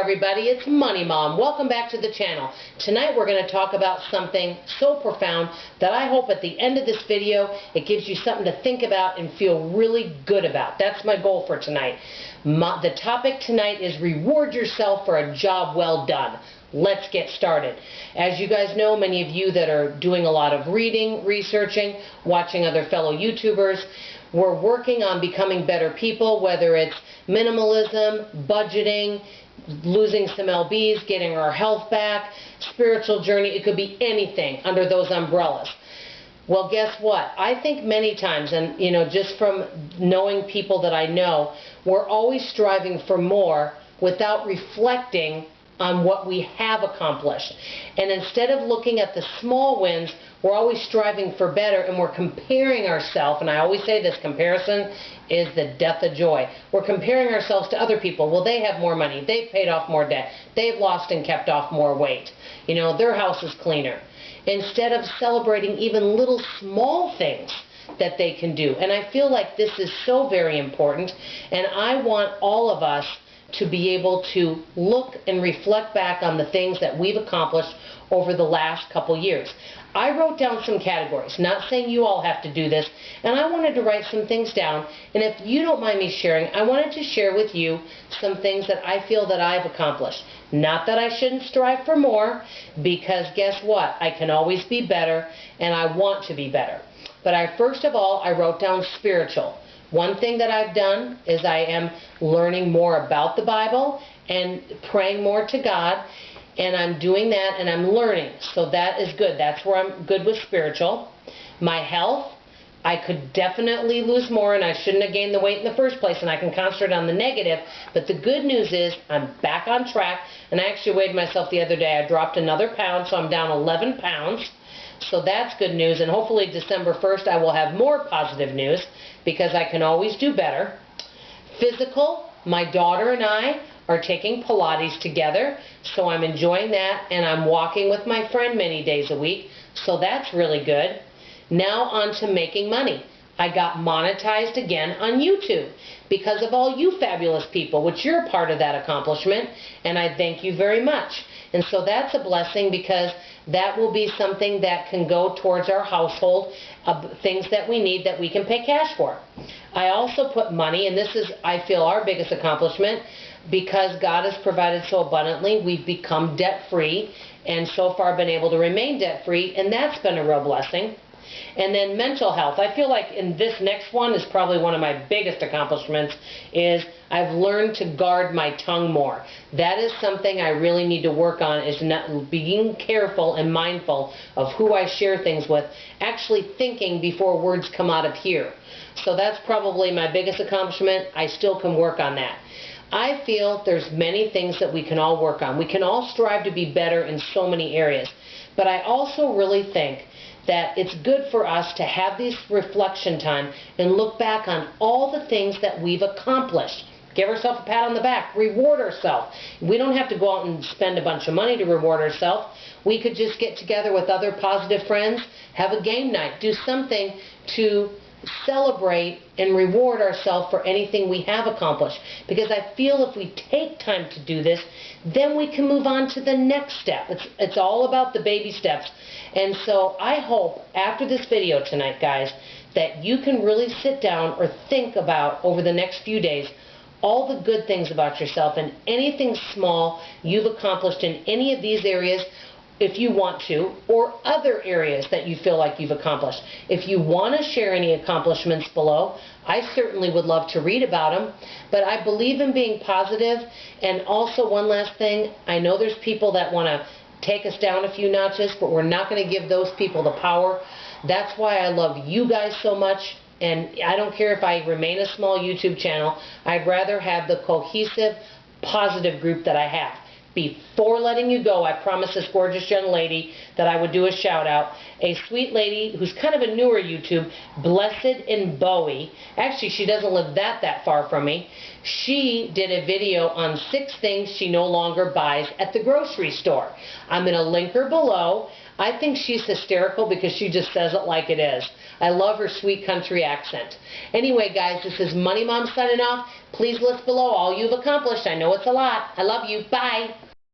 everybody, it's Money Mom. Welcome back to the channel. Tonight we're going to talk about something so profound that I hope at the end of this video it gives you something to think about and feel really good about. That's my goal for tonight. The topic tonight is reward yourself for a job well done. Let's get started. As you guys know, many of you that are doing a lot of reading, researching, watching other fellow YouTubers, we're working on becoming better people, whether it's minimalism, budgeting, losing some lbs, getting our health back, spiritual journey. It could be anything under those umbrellas. Well, guess what? I think many times, and just from knowing people that I know, we're always striving for more without reflecting on what we have accomplished. And instead of looking at the small wins, we're always striving for better, and we're comparing ourselves, and I always say this, comparison is the death of joy. We're comparing ourselves to other people. Well, they have more money, they've paid off more debt, they've lost and kept off more weight, their house is cleaner. Instead of celebrating even little small things that they can do. And I feel like this is so very important, and I want all of us to be able to look and reflect back on the things that we've accomplished over the last couple years. I wrote down some categories, not saying you all have to do this, and I wanted to write some things down, and if you don't mind me sharing, I wanted to share with you some things that I feel that I've accomplished. Not that I shouldn't strive for more, because guess what? I can always be better, and I want to be better. But first of all, I wrote down spiritual. One thing that I've done is I am learning more about the Bible and praying more to God, and I'm doing that and I'm learning. So that is good. That's where I'm good with spiritual. My health, I could definitely lose more, and I shouldn't have gained the weight in the first place, and I can concentrate on the negative. But the good news is I'm back on track, and I actually weighed myself the other day. I dropped another pound, so I'm down 11 pounds. So that's good news, and hopefully December 1st I will have more positive news, because I can always do better. Physical, my daughter and I are taking Pilates together, so I'm enjoying that, and I'm walking with my friend many days a week, so that's really good. Now on to making money. I got monetized again on YouTube because of all you fabulous people, which you're a part of that accomplishment, and I thank you very much. And so that's a blessing, because that will be something that can go towards our household, things that we need that we can pay cash for. I also put money, and this is, I feel, our biggest accomplishment, because God has provided so abundantly, we've become debt-free, and so far been able to remain debt-free, and that's been a real blessing. And then mental health. I feel like in this next one is probably one of my biggest accomplishments, is I've learned to guard my tongue more. That is something I really need to work on, is not being careful and mindful of who I share things with, actually thinking before words come out of here. So that's probably my biggest accomplishment. I still can work on that. I feel there's many things that we can all work on. We can all strive to be better in so many areas. But I also really think that it's good for us to have this reflection time and look back on all the things that we've accomplished. Give ourselves a pat on the back. Reward ourselves. We don't have to go out and spend a bunch of money to reward ourselves. We could just get together with other positive friends, have a game night, do something to celebrate and reward ourselves for anything we have accomplished. Because I feel if we take time to do this, then we can move on to the next step. It's all about the baby steps. And so I hope after this video tonight, guys, that you can really sit down or think about over the next few days all the good things about yourself, and anything small you've accomplished in any of these areas, if you want to, or other areas that you feel like you've accomplished. If you want to share any accomplishments below, I certainly would love to read about them. But I believe in being positive. And also, one last thing, I know there's people that want to take us down a few notches, but we're not going to give those people the power. That's why I love you guys so much, and I don't care if I remain a small YouTube channel. I'd rather have the cohesive, positive group that I have. Before letting you go, I promised this gorgeous young lady that I would do a shout out. A sweet lady who's kind of a newer YouTube, Blessed in Bowie. Actually, she doesn't live that far from me. She did a video on 6 things she no longer buys at the grocery store. I'm going to link her below. I think she's hysterical because she just says it like it is. I love her sweet country accent. Anyway, guys, this is Money Mom signing off. Please list below all you've accomplished. I know it's a lot. I love you. Bye.